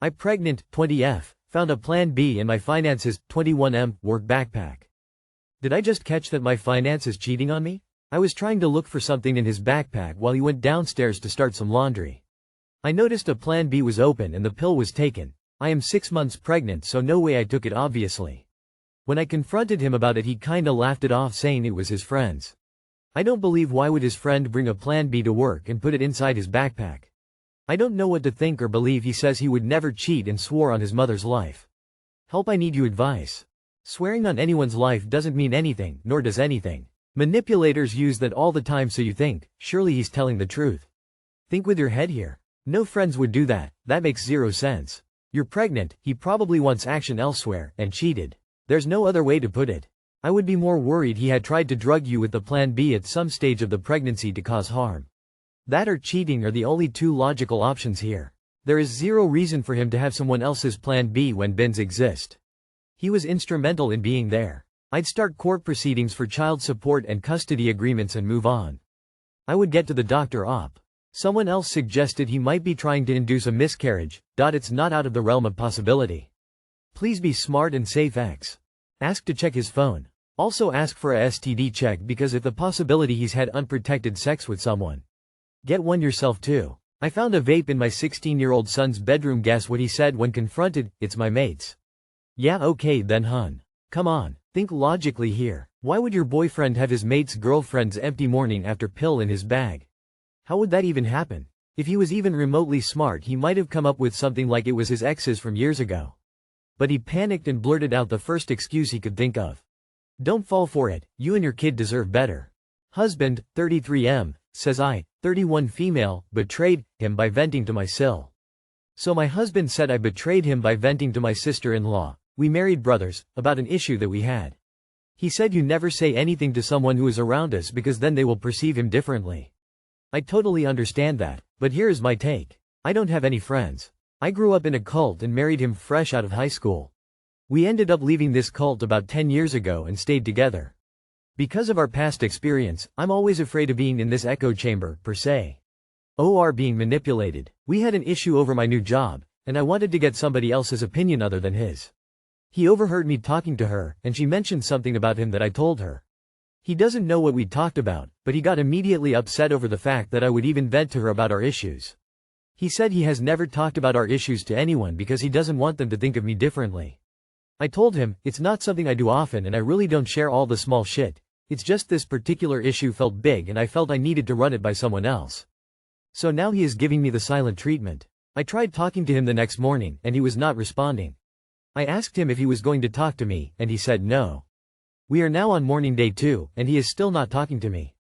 I pregnant, 20F, found a plan B in my finances, 21M, work backpack. Did I just catch that my finance is cheating on me? I was trying to look for something in his backpack while he went downstairs to start some laundry. I noticed a plan B was open and the pill was taken. I am 6 months pregnant, so no way I took it, obviously. When I confronted him about it, he kinda laughed it off, saying it was his friend's. I don't believe why would his friend bring a plan B to work and put it inside his backpack. I don't know what to think or believe. He says he would never cheat and swore on his mother's life. Help, I need you advice. Swearing on anyone's life doesn't mean anything, nor does anything. Manipulators use that all the time, so you think, surely he's telling the truth. Think with your head here. No friends would do that, that makes zero sense. You're pregnant, he probably wants action elsewhere, and cheated. There's no other way to put it. I would be more worried he had tried to drug you with the plan B at some stage of the pregnancy to cause harm. That or cheating are the only two logical options here. There is zero reason for him to have someone else's plan B when bins exist. He was instrumental in being there. I'd start court proceedings for child support and custody agreements and move on. I would get to the doctor op. Someone else suggested he might be trying to induce a miscarriage. It's not out of the realm of possibility. Please be smart and safe. Ask to check his phone. Also ask for a STD check, because if the possibility he's had unprotected sex with someone. Get one yourself too. I found a vape in my 16-year-old son's bedroom. Guess what he said when confronted? It's my mate's. Yeah, okay then, hun. Come on, think logically here. Why would your boyfriend have his mate's girlfriend's empty morning after pill in his bag? How would that even happen? If he was even remotely smart, he might have come up with something like it was his ex's from years ago. But he panicked and blurted out the first excuse he could think of. Don't fall for it, you and your kid deserve better. Husband, 33M, says I, 31 female, betrayed him by venting to my SIL. So my husband said I betrayed him by venting to my sister-in-law. We married brothers, about an issue that we had. He said you never say anything to someone who is around us because then they will perceive him differently. I totally understand that, but here is my take. I don't have any friends. I grew up in a cult and married him fresh out of high school. We ended up leaving this cult about 10 years ago and stayed together. Because of our past experience, I'm always afraid of being in this echo chamber, per se. Or being manipulated. We had an issue over my new job, and I wanted to get somebody else's opinion other than his. He overheard me talking to her, and she mentioned something about him that I told her. He doesn't know what we talked about, but he got immediately upset over the fact that I would even vent to her about our issues. He said he has never talked about our issues to anyone because he doesn't want them to think of me differently. I told him, it's not something I do often and I really don't share all the small shit. It's just this particular issue felt big and I felt I needed to run it by someone else. So now he is giving me the silent treatment. I tried talking to him the next morning, and he was not responding. I asked him if he was going to talk to me, and he said no. We are now on morning day 2, and he is still not talking to me.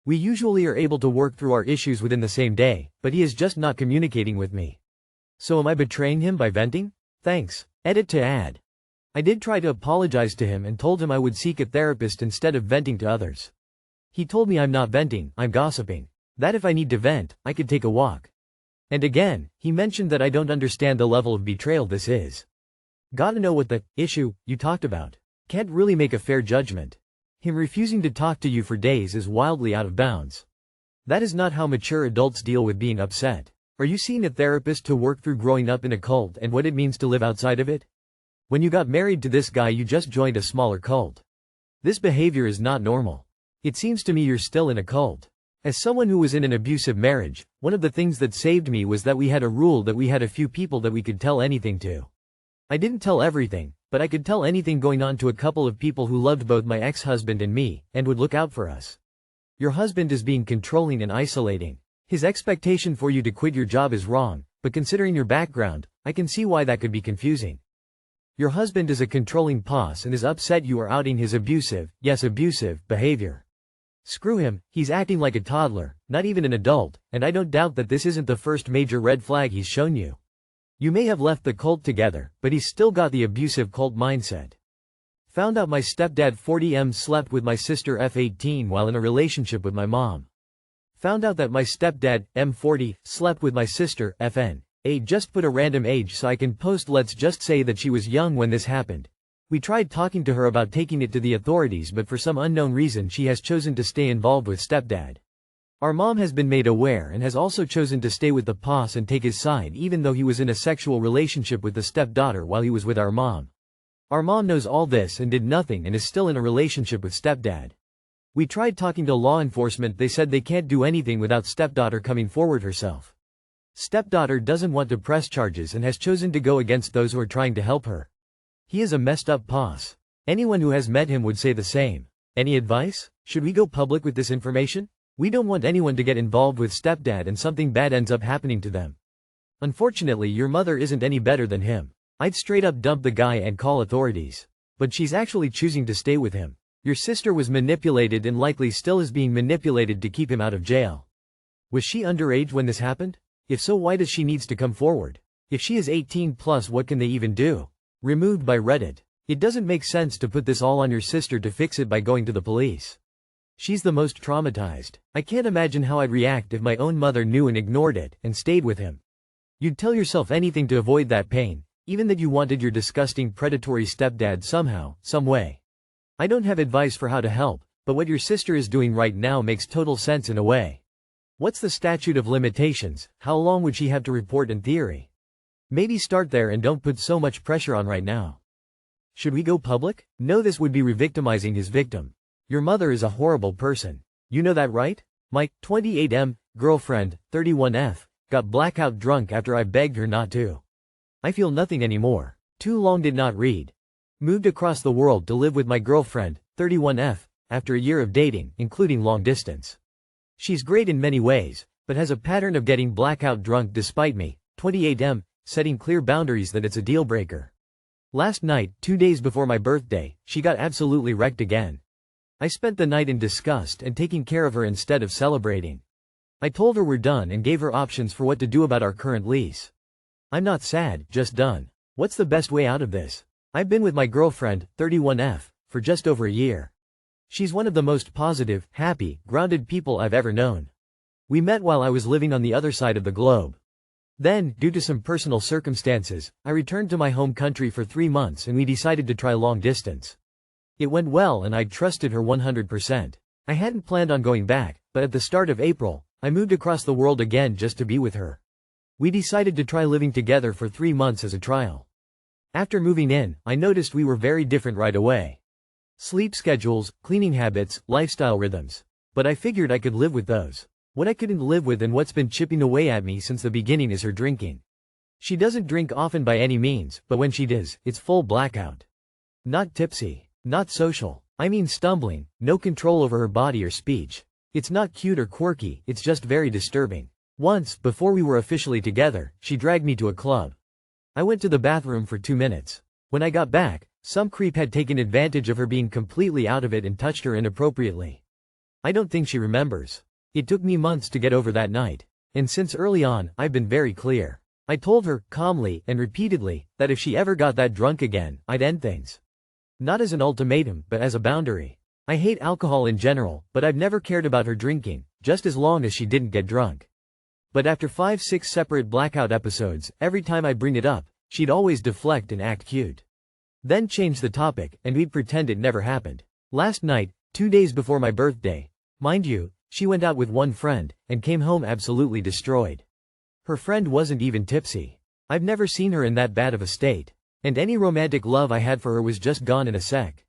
We usually are able to work through our issues within the same day, but he is just not communicating with me. So am I betraying him by venting? Thanks. Edit to add. I did try to apologize to him and told him I would seek a therapist instead of venting to others. He told me I'm not venting, I'm gossiping. That if I need to vent, I could take a walk. And again, he mentioned that I don't understand the level of betrayal this is. Gotta know what the issue you talked about. Can't really make a fair judgment. Him refusing to talk to you for days is wildly out of bounds. That is not how mature adults deal with being upset. Are you seeing a therapist to work through growing up in a cult and what it means to live outside of it? When you got married to this guy, you just joined a smaller cult. This behavior is not normal. It seems to me you're still in a cult. As someone who was in an abusive marriage, one of the things that saved me was that we had a rule that we had a few people that we could tell anything to. I didn't tell everything, but I could tell anything going on to a couple of people who loved both my ex-husband and me, and would look out for us. Your husband is being controlling and isolating. His expectation for you to quit your job is wrong, but considering your background, I can see why that could be confusing. Your husband is a controlling boss and is upset you are outing his abusive, yes abusive, behavior. Screw him, he's acting like a toddler, not even an adult, and I don't doubt that this isn't the first major red flag he's shown you. You may have left the cult together, but he's still got the abusive cult mindset. Found out my stepdad 40M slept with my sister F18 while in a relationship with my mom. Found out that my stepdad, M40, slept with my sister, FN. Just put a random age so I can post. Let's just say that she was young when this happened. We tried talking to her about taking it to the authorities, but for some unknown reason she has chosen to stay involved with stepdad. Our mom has been made aware and has also chosen to stay with the boss and take his side even though he was in a sexual relationship with the stepdaughter while he was with our mom. Our mom knows all this and did nothing and is still in a relationship with stepdad. We tried talking to law enforcement, they said they can't do anything without stepdaughter coming forward herself. Stepdaughter doesn't want to press charges and has chosen to go against those who are trying to help her. He is a messed up boss. Anyone who has met him would say the same. Any advice? Should we go public with this information? We don't want anyone to get involved with stepdad and something bad ends up happening to them. Unfortunately, your mother isn't any better than him. I'd straight up dump the guy and call authorities. But she's actually choosing to stay with him. Your sister was manipulated and likely still is being manipulated to keep him out of jail. Was she underage when this happened? If so, why does she needs to come forward? If she is 18 plus, what can they even do? Removed by Reddit. It doesn't make sense to put this all on your sister to fix it by going to the police. She's the most traumatized. I can't imagine how I'd react if my own mother knew and ignored it and stayed with him. You'd tell yourself anything to avoid that pain, even that you wanted your disgusting predatory stepdad somehow, some way. I don't have advice for how to help, but what your sister is doing right now makes total sense in a way. What's the statute of limitations? How long would she have to report in theory? Maybe start there and don't put so much pressure on right now. Should we go public? No, this would be re-victimizing his victim. Your mother is a horrible person. You know that, right? My 28M girlfriend, 31F, got blackout drunk after I begged her not to. I feel nothing anymore. Too long did not read. Moved across the world to live with my girlfriend, 31F, after a year of dating, including long distance. She's great in many ways, but has a pattern of getting blackout drunk despite me, 28M, setting clear boundaries that it's a deal breaker. Last night, 2 days before my birthday, she got absolutely wrecked again. I spent the night in disgust and taking care of her instead of celebrating. I told her we're done and gave her options for what to do about our current lease. I'm not sad, just done. What's the best way out of this? I've been with my girlfriend, 31F, for just over a year. She's one of the most positive, happy, grounded people I've ever known. We met while I was living on the other side of the globe. Then, due to some personal circumstances, I returned to my home country for 3 months and we decided to try long distance. It went well and I'd trusted her 100%. I hadn't planned on going back, but at the start of April, I moved across the world again just to be with her. We decided to try living together for 3 months as a trial. After moving in, I noticed we were very different right away. Sleep schedules, cleaning habits, lifestyle rhythms. But I figured I could live with those. What I couldn't live with and what's been chipping away at me since the beginning is her drinking. She doesn't drink often by any means, but when she does, it's full blackout. Not tipsy. Not social. I mean stumbling, no control over her body or speech. It's not cute or quirky, it's just very disturbing. Once, before we were officially together, she dragged me to a club. I went to the bathroom for 2 minutes. When I got back, some creep had taken advantage of her being completely out of it and touched her inappropriately. I don't think she remembers. It took me months to get over that night. And since early on, I've been very clear. I told her, calmly and repeatedly, that if she ever got that drunk again, I'd end things. Not as an ultimatum, but as a boundary. I hate alcohol in general, but I've never cared about her drinking, just as long as she didn't get drunk. But after 5-6 separate blackout episodes, every time I bring it up, she'd always deflect and act cute. Then change the topic, and we'd pretend it never happened. Last night, 2 days before my birthday, mind you, she went out with one friend, and came home absolutely destroyed. Her friend wasn't even tipsy. I've never seen her in that bad of a state. And any romantic love I had for her was just gone in a sec.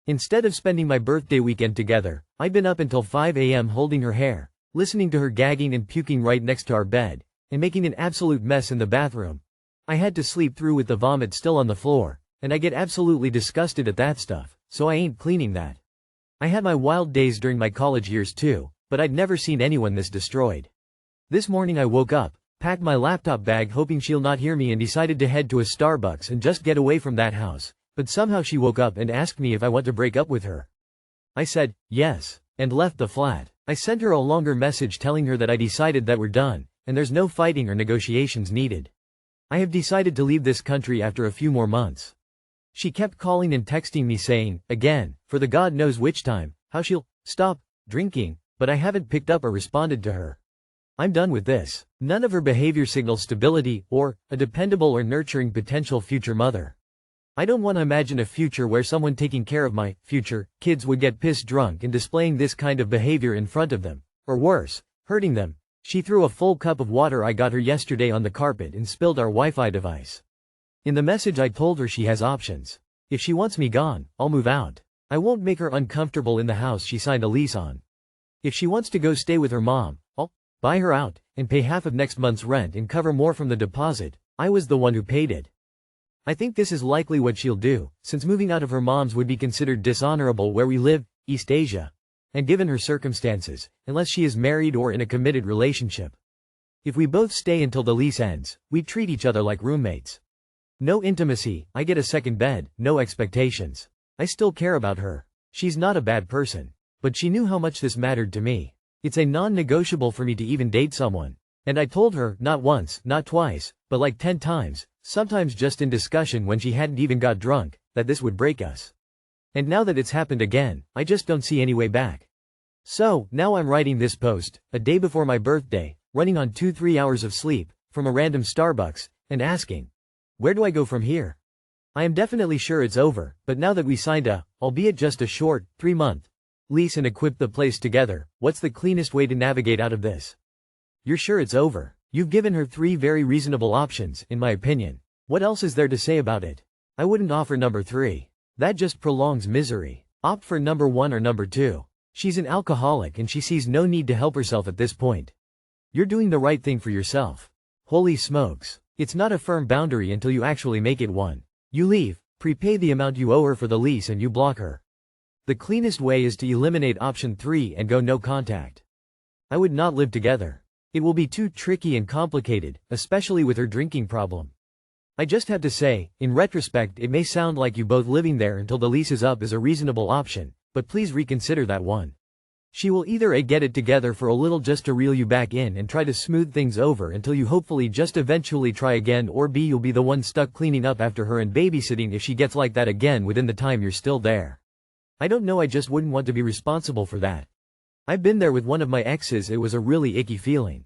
Instead of spending my birthday weekend together, I'd been up until 5 a.m. holding her hair, listening to her gagging and puking right next to our bed, and making an absolute mess in the bathroom. I had to sleep through with the vomit still on the floor, and I get absolutely disgusted at that stuff, so I ain't cleaning that. I had my wild days during my college years too, but I'd never seen anyone this destroyed. This morning I woke up, packed my laptop bag hoping she'll not hear me and decided to head to a Starbucks and just get away from that house, but somehow she woke up and asked me if I want to break up with her. I said, yes, and left the flat. I sent her a longer message telling her that I decided that we're done, and there's no fighting or negotiations needed. I have decided to leave this country after a few more months. She kept calling and texting me saying, again, for the God knows which time, how she'll stop drinking, but I haven't picked up or responded to her. I'm done with this. None of her behavior signals stability or a dependable or nurturing potential future mother. I don't want to imagine a future where someone taking care of my future kids would get pissed drunk and displaying this kind of behavior in front of them, or worse, hurting them. She threw a full cup of water I got her yesterday on the carpet and spilled our Wi-Fi device. In the message I told her she has options. If she wants me gone, I'll move out. I won't make her uncomfortable in the house she signed a lease on. If she wants to go stay with her mom, I'll buy her out and pay half of next month's rent and cover more from the deposit. I was the one who paid it. I think this is likely what she'll do, since moving out of her mom's would be considered dishonorable where we live, East Asia. And given her circumstances, unless she is married or in a committed relationship. If we both stay until the lease ends, we treat each other like roommates. No intimacy, I get a second bed, no expectations. I still care about her. She's not a bad person. But she knew how much this mattered to me. It's a non-negotiable for me to even date someone. And I told her, not once, not twice, but like 10 times, sometimes just in discussion when she hadn't even got drunk, that this would break us. And now that it's happened again, I just don't see any way back. So, now I'm writing this post, a day before my birthday, running on 2-3 hours of sleep, from a random Starbucks, and asking, where do I go from here? I am definitely sure it's over, but now that we signed a, albeit just a short, 3-month, lease and equipped the place together, what's the cleanest way to navigate out of this? You're sure it's over? You've given her 3 very reasonable options, in my opinion. What else is there to say about it? I wouldn't offer number 3. That just prolongs misery. Opt for number 1 or number 2. She's an alcoholic and she sees no need to help herself at this point. You're doing the right thing for yourself. Holy smokes. It's not a firm boundary until you actually make it one. You leave, prepay the amount you owe her for the lease and you block her. The cleanest way is to eliminate option 3 and go no contact. I would not live together. It will be too tricky and complicated, especially with her drinking problem. I just have to say, in retrospect it may sound like you both living there until the lease is up is a reasonable option, but please reconsider that one. She will either A, get it together for a little just to reel you back in and try to smooth things over until you hopefully just eventually try again, or B, you'll be the one stuck cleaning up after her and babysitting if she gets like that again within the time you're still there. I don't know, I just wouldn't want to be responsible for that. I've been there with one of my exes, it was a really icky feeling.